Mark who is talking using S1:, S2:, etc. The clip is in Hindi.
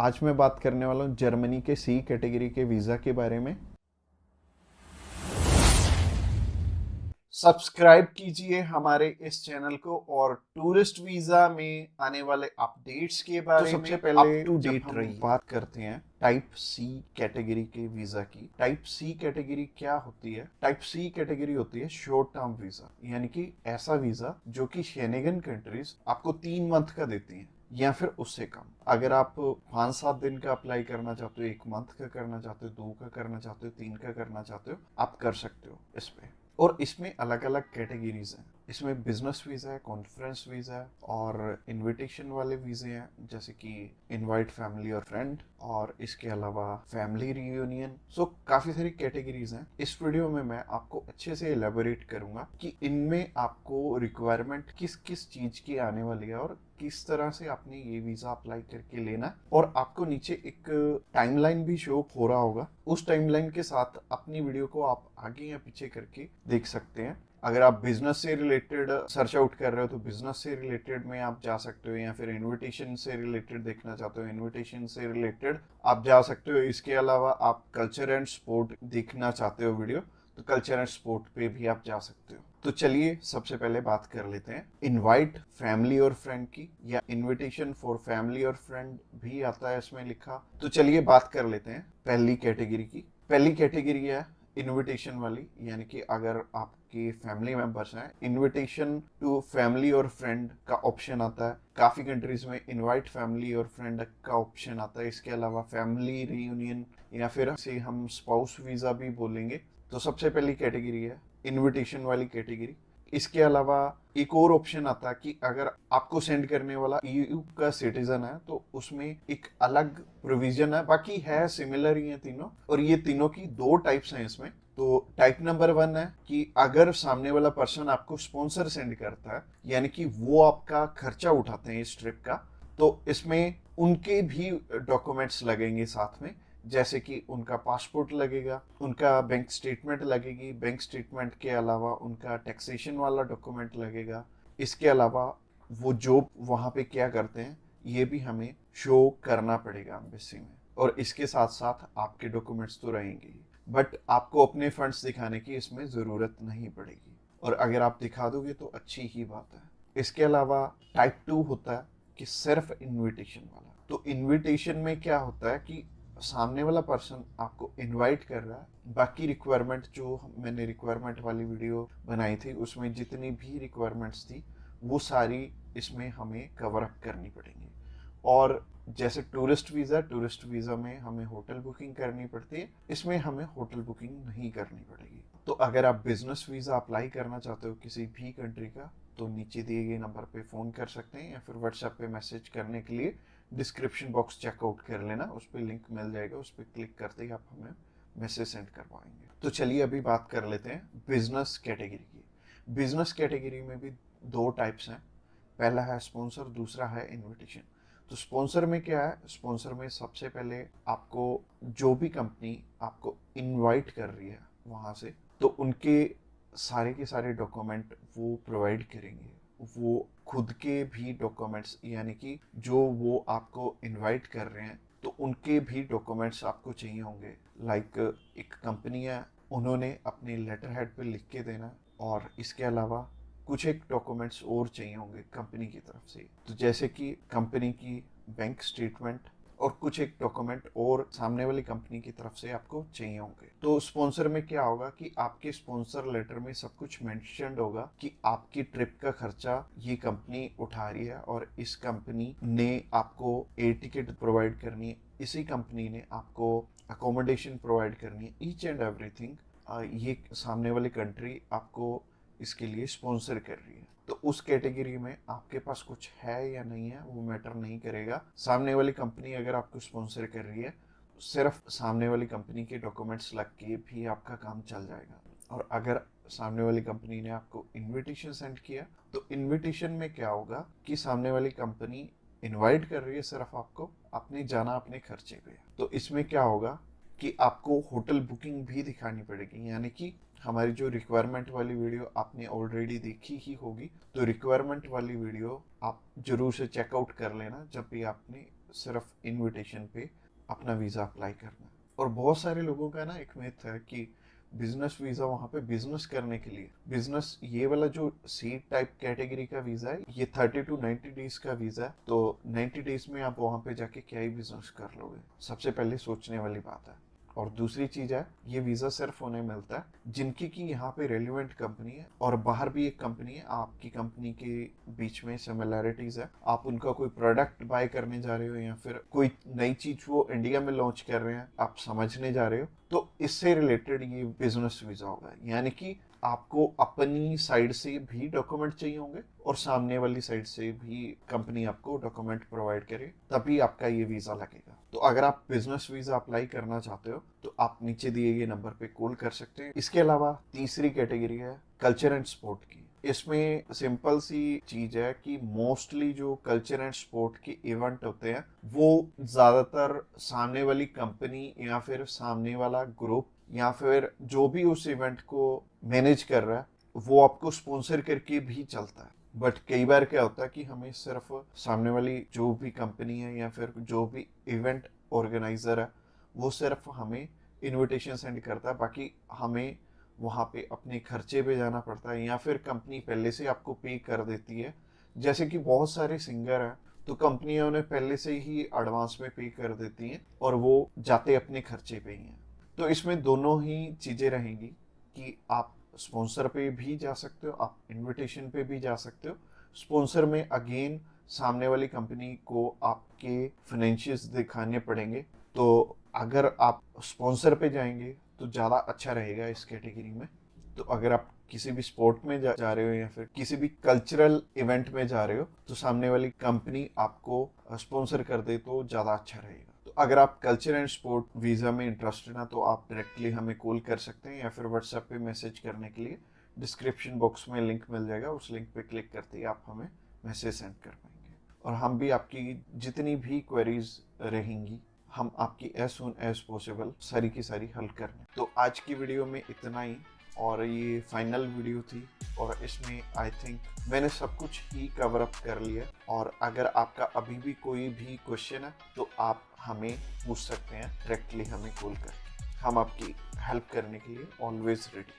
S1: आज मैं बात करने वाला हूँ जर्मनी के सी कैटेगरी के वीज़ा के बारे में। सब्सक्राइब कीजिए हमारे इस चैनल को और टूरिस्ट वीज़ा में आने वाले अपडेट्स के बारे में सबसे पहले
S2: अप टू
S1: जब
S2: डेट
S1: हम
S2: रहिए।
S1: बात करते हैं टाइप सी कैटेगरी के वीज़ा की। टाइप सी कैटेगरी क्या होती है? टाइप सी कैटेगरी होती है शॉर्ट टर्म वीज़ा, यानी कि ऐसा वीज़ा जो कि शेनेगन कंट्रीज आपको 3 मंथ का देती हैं या फिर उससे कम। अगर आप 5-7 दिन का अप्लाई करना चाहते हो, 1 मंथ का करना चाहते हो, 2 का करना चाहते हो, 3 का करना चाहते हो, आप कर सकते हो इस पे। और इसमें अलग अलग कैटेगरीज हैं। इसमें बिजनेस वीज़ा है, कॉन्फ्रेंस वीज़ा है और इनविटेशन वाले वीज़े हैं, जैसे कि इनवाइट फैमिली और फ्रेंड, और इसके अलावा फैमिली रियूनियन। सो काफ़ी सारी कैटेगरीज हैं। इस वीडियो में मैं आपको अच्छे से एलेबोरेट करूंगा कि इनमें आपको रिक्वायरमेंट किस किस चीज़ की आने वाली है और किस तरह से आपने ये वीज़ा अप्लाई करके लेना है। और आपको नीचे एक टाइमलाइन भी शो हो रहा होगा, उस टाइमलाइन के साथ अपनी वीडियो को आप आगे या पीछे करके देख सकते हैं। अगर आप बिजनेस से रिलेटेड सर्च आउट कर रहे हो तो बिजनेस से रिलेटेड में आप जा सकते हो, या फिर इनविटेशन से रिलेटेड देखना चाहते हो इनविटेशन से रिलेटेड आप जा सकते हो। इसके अलावा आप कल्चर एंड स्पोर्ट देखना चाहते हो वीडियो, तो कल्चर एंड स्पोर्ट पे भी आप जा सकते हो। तो चलिए सबसे पहले बात कर लेते हैं इनवाइट फैमिली और फ्रेंड की, या इनविटेशन फॉर फैमिली और फ्रेंड भी आता है इसमें लिखा। तो चलिए बात कर लेते हैं पहली कैटेगरी की। पहली कैटेगरी है इनविटेशन वाली, यानी कि अगर आपके फैमिली मेंबर्स हैं, इनविटेशन टू फैमिली और फ्रेंड का ऑप्शन आता है। काफी कंट्रीज में इनवाइट फैमिली और फ्रेंड का ऑप्शन आता है। इसके अलावा फैमिली रियूनियन, या फिर से हम स्पाउस वीजा भी बोलेंगे। तो सबसे पहली कैटेगरी है इनविटेशन वाली कैटेगरी। इसके अलावा एक और ऑप्शन आता है कि अगर आपको सेंड करने वाला ईयू का सिटीजन है तो उसमें एक अलग प्रोविजन है, बाकी है सिमिलर ही है तीनों। और ये तीनों की 2 टाइप्स हैं इसमें। तो टाइप नंबर 1 है कि अगर सामने वाला पर्सन आपको स्पॉन्सर सेंड करता है, यानी कि वो आपका खर्चा उठाते हैं इस ट्रिप का, तो इसमें उनके भी डॉक्यूमेंट्स लगेंगे साथ में, जैसे कि उनका पासपोर्ट लगेगा, उनका बैंक स्टेटमेंट लगेगी, बैंक स्टेटमेंट के अलावा उनका टैक्सेशन वाला डॉक्यूमेंट लगेगा। इसके अलावा वो जॉब वहाँ पे क्या करते हैं ये भी हमें शो करना पड़ेगा एम्बेसी में। और इसके साथ साथ आपके डॉक्यूमेंट्स तो रहेंगे ही, बट आपको अपने फंड्स दिखाने की इसमें ज़रूरत नहीं पड़ेगी, और अगर आप दिखा दोगे तो अच्छी ही बात है। इसके अलावा टाइप 2 होता है कि सिर्फ इनविटेशन वाला। तो इनविटेशन में क्या होता है कि सामने वाला पर्सन आपको इनवाइट कर रहा है, बाकी रिक्वायरमेंट जो मैंने रिक्वायरमेंट वाली वीडियो बनाई थी उसमें जितनी भी रिक्वायरमेंट्स थी वो सारी इसमें हमें कवर अप करनी पड़ेंगी। और जैसे टूरिस्ट वीज़ा में हमें होटल बुकिंग करनी पड़ती है, इसमें हमें होटल बुकिंग नहीं करनी पड़ेगी। तो अगर आप बिजनेस वीज़ा अप्लाई करना चाहते हो किसी भी कंट्री का, तो नीचे दिए गए नंबर पे फ़ोन कर सकते हैं, या फिर व्हाट्सएप पे मैसेज करने के लिए डिस्क्रिप्शन बॉक्स चेकआउट कर लेना, उस पर लिंक मिल जाएगा, उस पर क्लिक करते ही आप हमें मैसेज सेंड कर पाएंगे। तो चलिए अभी बात कर लेते हैं बिजनेस कैटेगरी की। बिजनेस कैटेगरी में भी 2 टाइप्स हैं। पहला है स्पॉन्सर, दूसरा है इनविटेशन। तो स्पॉन्सर में क्या है? स्पॉन्सर में सबसे पहले आपको जो भी कंपनी आपको इनवाइट कर रही है वहाँ से, तो उनके सारे के सारे डॉक्यूमेंट वो प्रोवाइड करेंगे। वो खुद के भी डॉक्यूमेंट्स, यानी कि जो वो आपको इनवाइट कर रहे हैं तो उनके भी डॉक्यूमेंट्स आपको चाहिए होंगे। लाइक एक कंपनी है, उन्होंने अपने लेटर हेड पे लिख के देना, और इसके अलावा कुछ एक डॉक्यूमेंट्स और चाहिए होंगे कंपनी की तरफ से। तो जैसे कि कंपनी की बैंक स्टेटमेंट और कुछ एक डॉक्यूमेंट और सामने वाली कंपनी की तरफ से आपको चाहिए होंगे। तो स्पॉन्सर में क्या होगा कि आपके स्पॉन्सर लेटर में सब कुछ मेंशन्ड होगा कि आपकी ट्रिप का खर्चा ये कंपनी उठा रही है, और इस कंपनी ने आपको एयर टिकट प्रोवाइड करनी है, इसी कंपनी ने आपको अकोमोडेशन प्रोवाइड करनी है, ईच एंड एवरीथिंग ये सामने वाली कंट्री आपको इसके लिए स्पॉन्सर कर रही है। तो उस कैटेगरी में आपके पास कुछ है या नहीं है वो मैटर नहीं करेगा। सामने वाली कंपनी अगर आपको स्पॉन्सर कर रही है, सिर्फ सामने वाली कंपनी के डॉक्यूमेंट्स लग के भी आपका काम चल जाएगा। और अगर सामने वाली कंपनी ने आपको इनविटेशन सेंड किया, तो इनविटेशन में क्या होगा कि सामने वाली कंपनी इनवाइट कर रही है सिर्फ आपको, अपने जाना अपने खर्चे पे। तो इसमें क्या होगा कि आपको होटल बुकिंग भी दिखानी पड़ेगी, यानी कि हमारी जो रिक्वायरमेंट वाली वीडियो आपने ऑलरेडी देखी ही होगी, तो रिक्वायरमेंट वाली वीडियो आप जरूर से चेकआउट कर लेना जब भी आपने सिर्फ इनविटेशन पे अपना वीज़ा अप्लाई करना है। और बहुत सारे लोगों का ना एक मिथ है कि बिजनेस वीज़ा वहाँ पे बिजनेस करने के लिए, बिजनेस ये वाला जो सी टाइप कैटेगरी का वीज़ा है ये 30 to 90 डेज का वीज़ा है, तो 90 डेज में आप वहाँ पे जाके क्या ही बिजनेस कर लोगे, सबसे पहले सोचने वाली बात है। और दूसरी चीज है, ये वीजा सिर्फ उन्हें मिलता है जिनकी की यहाँ पे रेलिवेंट कंपनी है और बाहर भी एक कंपनी है, आपकी कंपनी के बीच में सिमिलैरिटीज है, आप उनका कोई प्रोडक्ट बाय करने जा रहे हो या फिर कोई नई चीज वो इंडिया में लॉन्च कर रहे हैं आप समझने जा रहे हो, तो इससे रिलेटेड ये बिजनेस वीजा होगा। यानी कि आपको अपनी साइड से भी डॉक्यूमेंट चाहिए होंगे और सामने वाली साइड से भी कंपनी आपको डॉक्यूमेंट प्रोवाइड करे, तभी आपका ये वीजा लगेगा। तो अगर आप बिजनेस वीजा अप्लाई करना चाहते हो तो आप नीचे दिए गए नंबर पे कॉल कर सकते हैं। इसके अलावा तीसरी कैटेगरी है कल्चर एंड स्पोर्ट की। इसमें सिंपल सी चीज है कि मोस्टली जो कल्चर एंड स्पोर्ट के इवेंट होते हैं वो ज्यादातर सामने वाली कंपनी या फिर सामने वाला ग्रुप या फिर जो भी उस इवेंट को मैनेज कर रहा है वो आपको स्पॉन्सर करके भी चलता है। बट कई बार क्या होता है कि हमें सिर्फ सामने वाली जो भी कंपनी है या फिर जो भी इवेंट ऑर्गेनाइजर है वो सिर्फ हमें इनविटेशन सेंड करता है, बाकी हमें वहाँ पे अपने खर्चे पे जाना पड़ता है या फिर कंपनी पहले से आपको पे कर देती है। जैसे कि बहुत सारे सिंगर हैं तो कंपनियां उन्हें पहले से ही एडवांस में पे कर देती हैं और वो जाते अपने खर्चे पे ही हैं। तो इसमें दोनों ही चीज़ें रहेंगी कि आप स्पॉन्सर पे भी जा सकते हो, आप इनविटेशन पे भी जा सकते हो। स्पॉन्सर में अगेन सामने वाली कंपनी को आपके फाइनेंशियल्स दिखाने पड़ेंगे, तो अगर आप स्पॉन्सर पे जाएंगे तो ज़्यादा अच्छा रहेगा इस कैटेगरी में। तो अगर आप किसी भी स्पोर्ट में जा रहे हो या फिर किसी भी कल्चरल इवेंट में जा रहे हो तो सामने वाली कंपनी आपको स्पॉन्सर कर दे तो ज़्यादा अच्छा रहेगा। तो अगर आप कल्चर एंड स्पोर्ट वीज़ा में इंटरेस्टेड हैं तो आप डायरेक्टली हमें कॉल कर सकते हैं या फिर व्हाट्सएप पे मैसेज करने के लिए डिस्क्रिप्शन बॉक्स में लिंक मिल जाएगा, उस लिंक पे क्लिक करते ही आप हमें मैसेज सेंड कर पाएंगे और हम भी आपकी जितनी भी क्वेरीज रहेंगी हम आपकी एज सुन एज पॉसिबल सारी की सारी हल करने। तो आज की वीडियो में इतना ही और ये फाइनल वीडियो थी और इसमें आई थिंक मैंने सब कुछ ही कवर अप कर लिया। और अगर आपका अभी भी कोई भी क्वेश्चन है तो आप हमें पूछ सकते हैं डायरेक्टली हमें कॉल करके, हम आपकी हेल्प करने के लिए ऑलवेज रेडी।